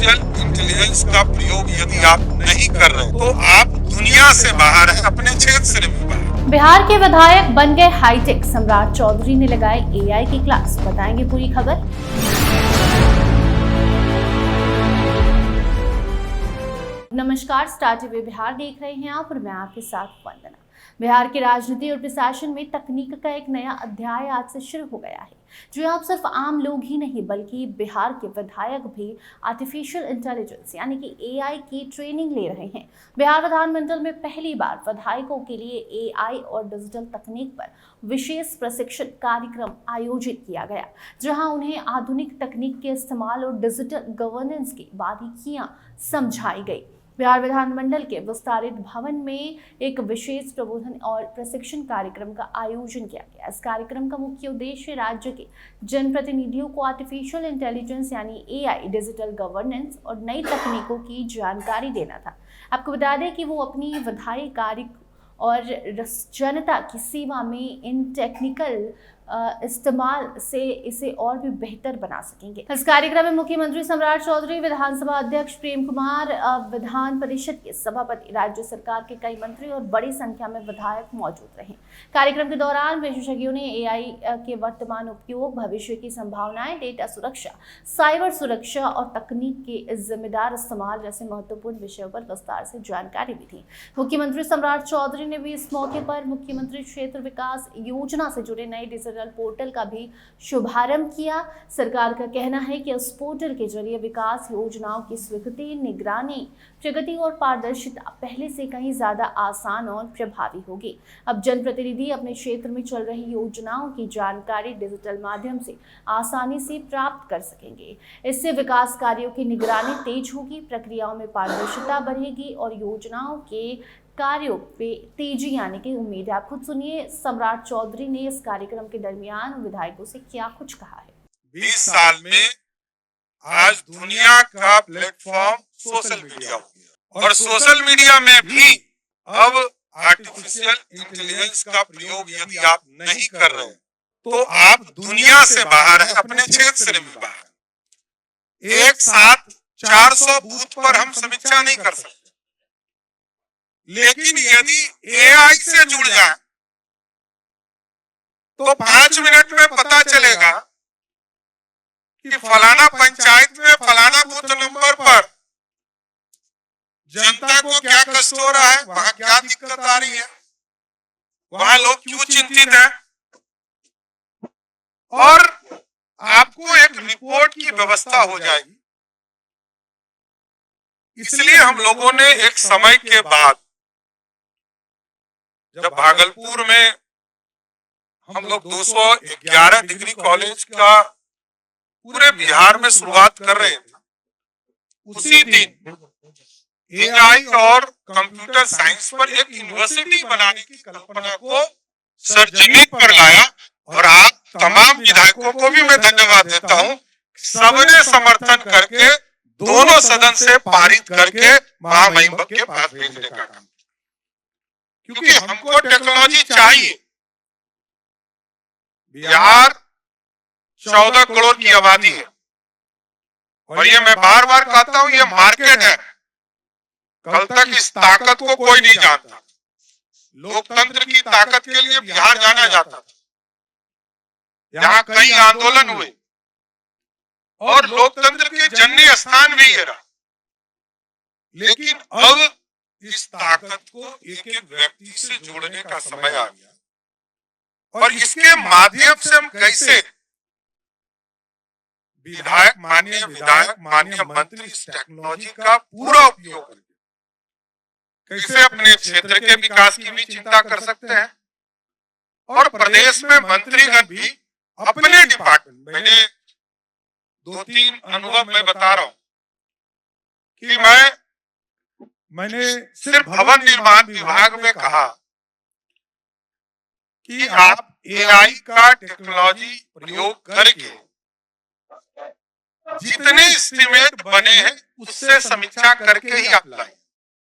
Artificial intelligence का प्रयोग यदि आप नहीं कर रहे तो आप दुनिया से बाहर हैं, अपने क्षेत्र से नहीं बाहर। बिहार के विधायक बन गए हाईटेक, सम्राट चौधरी ने लगाए एआई की क्लास। बताएंगे पूरी खबर। नमस्कार, स्टार टीवी बिहार देख रहे हैं आप और मैं आपके साथ वंदना। बिहार की राजनीति और प्रशासन में तकनीक का एक नया अध्याय आज से शुरू हो गया है, जो अब सिर्फ आम लोग ही नहीं बल्कि बिहार के विधायक भी आर्टिफिशियल इंटेलिजेंस यानी कि एआई की ट्रेनिंग ले रहे हैं। बिहार विधानमंडल में पहली बार विधायकों के लिए एआई और डिजिटल तकनीक पर विशेष प्रशिक्षण कार्यक्रम आयोजित किया गया, जहां उन्हें आधुनिक तकनीक के इस्तेमाल और डिजिटल गवर्नेंस की बारीकियां समझाई गई। बिहार विधानमंडल के विस्तारित भवन में एक विशेष प्रबोधन और प्रशिक्षण कार्यक्रम का आयोजन किया गया। इस कार्यक्रम का मुख्य उद्देश्य राज्य के जनप्रतिनिधियों को आर्टिफिशियल इंटेलिजेंस यानी एआई, डिजिटल गवर्नेंस और नई तकनीकों की जानकारी देना था। आपको बता दें कि वो अपनी विधायी कार्य और जनता की सेवा में इन टेक्निकल इस्तेमाल से इसे और भी बेहतर बना सकेंगे। इस कार्यक्रम में मुख्यमंत्री सम्राट चौधरी, विधानसभा अध्यक्ष प्रेम कुमार, विधान परिषद के सभापति, राज्य सरकार के कई मंत्री और बड़ी संख्या में विधायक मौजूद रहे। कार्यक्रम के दौरान विशेषज्ञों ने एआई के वर्तमान उपयोग, भविष्य की संभावनाएं, डेटा सुरक्षा, साइबर सुरक्षा और तकनीक के जिम्मेदार इस्तेमाल जैसे महत्वपूर्ण विषयों पर विस्तार से जानकारी भी दी। मुख्यमंत्री सम्राट चौधरी ने भी इस मौके पर मुख्यमंत्री क्षेत्र विकास योजना से जुड़े नए डिजिटल पोर्टल का भी शुभारंभ किया। सरकार का कहना है कि इस पोर्टल के जरिए विकास योजनाओं की स्वीकृति, निगरानी, प्रगति और पारदर्शिता पहले से कहीं ज्यादा आसान और प्रभावी होगी। अब जनप्रतिनिधि अपने क्षेत्र में चल रही योजनाओं की जानकारी डिजिटल माध्यम से आसानी से प्राप्त कर सकेंगे। इससे विकास कार्यों की निगरानी तेज होगी, प्रक्रियाओं में पारदर्शिता बढ़ेगी और योजनाओं के कार्यों पे तेजी आने की उम्मीद है। आप खुद सुनिए सम्राट चौधरी ने इस कार्यक्रम के दरमियान विधायकों से क्या कुछ कहा है। 20 साल में आज दुनिया का प्लेटफॉर्म सोशल मीडिया हो गया और सोशल मीडिया में भी अब आर्टिफिशियल इंटेलिजेंस का प्रयोग यदि आप नहीं कर रहे तो आप दुनिया से बाहर हैं, अपने क्षेत्र से नहीं बाहर। एक साथ 400 बूथ पर हम समीक्षा नहीं कर सकते, लेकिन यदि एआई से जुड़ जाए तो 5 मिनट में पता चलेगा कि फलाना पंचायत में फलाना बूथ नंबर पर जनता को क्या कष्ट हो रहा है, वहां क्या दिक्कत आ रही है, वहां लोग क्यों चिंतित हैं, और आपको एक रिपोर्ट की व्यवस्था हो जाएगी। इसलिए हम लोगों ने एक समय के बाद जब भागलपुर में हम लोग 211 डिग्री कॉलेज का पूरे बिहार में शुरुआत कर रहे थे, उसी दिन एआई और कंप्यूटर साइंस पर एक यूनिवर्सिटी बनाने की कल्पना को सरजमीन पर लाया और आप तमाम विधायकों को भी मैं धन्यवाद देता हूं। सबने समर्थन करके दोनों सदन से पारित करके महामहिम के पास भेजने का काम, क्योंकि हमको टेक्नोलॉजी चाहिए। बिहार 14 करोड़ की आबादी है और ये मैं बार बार कहता हूं, ये मार्केट है। कल तक इस ताकत को कोई नहीं जानता। लोकतंत्र की ताकत के लिए बिहार जाना जाता था। यहाँ कई आंदोलन हुए और लोकतंत्र के जननी स्थान भी ये रहा, लेकिन अब इस ताकत को एक एक व्यक्ति से जोड़ने का समय आ गया और इसके माध्यम से हम कैसे विधायक, माननीय मंत्री इस टेक्नोलॉजी का पूरा उपयोग करके कैसे अपने क्षेत्र के विकास की भी चिंता कर सकते हैं और प्रदेश में मंत्रीगण भी अपने डिपार्टमेंट, मैंने 2-3 अनुभव मैं बता रहा हूं कि मैंने सिर्फ भवन निर्माण विभाग में कहा कि आप एआई का टेक्नोलॉजी प्रयोग करके जितने एस्टीमेट बने हैं उससे समीक्षा करके ही आप लाएं।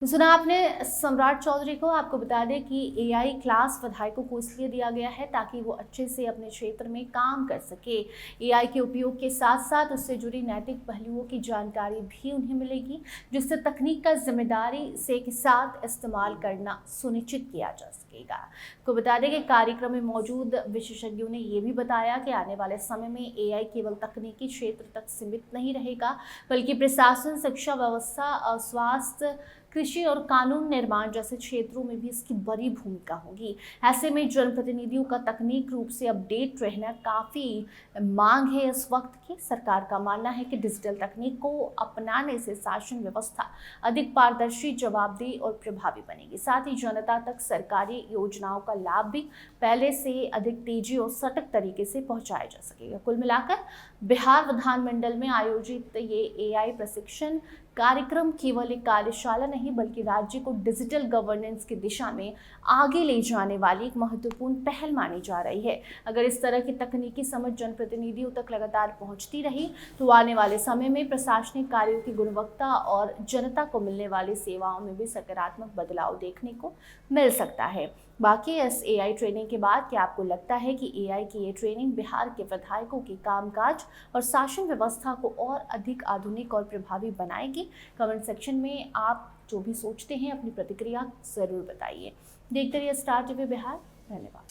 सुना आपने सम्राट चौधरी को। आपको बता दें कि एआई क्लास विधायकों को इसलिए दिया गया है ताकि वो अच्छे से अपने क्षेत्र में काम कर सके। एआई के उपयोग के साथ साथ उससे जुड़ी नैतिक पहलुओं की जानकारी भी उन्हें मिलेगी, जिससे तकनीक का जिम्मेदारी से के साथ इस्तेमाल करना सुनिश्चित किया जा सकेगा। आपको बता दें कि कार्यक्रम में मौजूद विशेषज्ञों ने यह भी बताया कि आने वाले समय में एआई केवल तकनीकी क्षेत्र तक सीमित नहीं रहेगा, बल्कि प्रशासन, शिक्षा व्यवस्था, स्वास्थ्य, कृषि और कानून निर्माण जैसे क्षेत्रों में भी इसकी बड़ी भूमिका होगी। ऐसे में जनप्रतिनिधियों का तकनीक रूप से अपडेट रहना काफ़ी मांग है इस वक्त की। सरकार का मानना है कि डिजिटल तकनीक को अपनाने से शासन व्यवस्था अधिक पारदर्शी, जवाबदेह और प्रभावी बनेगी। साथ ही जनता तक सरकारी योजनाओं का लाभ भी पहले से अधिक तेजी और सटीक तरीके से पहुंचाया जा सकेगा। कुल मिलाकर बिहार विधानमंडल में आयोजित ये एआई प्रशिक्षण कार्यक्रम केवल एक कार्यशाला नहीं, बल्कि राज्य को डिजिटल गवर्नेंस की दिशा में आगे ले जाने वाली एक महत्वपूर्ण पहल मानी जा रही है। अगर इस तरह की तकनीकी समझ जनप्रतिनिधियों तक लगातार पहुंचती रही तो आने वाले समय में प्रशासनिक कार्यों की गुणवत्ता और जनता को मिलने वाली सेवाओं में भी सकारात्मक बदलाव देखने को मिल सकता है। बाकी इस एआई ट्रेनिंग के बाद क्या आपको लगता है कि एआई की ये ट्रेनिंग बिहार के विधायकों की कामकाज और शासन व्यवस्था को और अधिक आधुनिक और प्रभावी बनाएगी? कमेंट सेक्शन में आप जो भी सोचते हैं अपनी प्रतिक्रिया जरूर बताइए। देखते रहिए स्टार टीवी बिहार। धन्यवाद।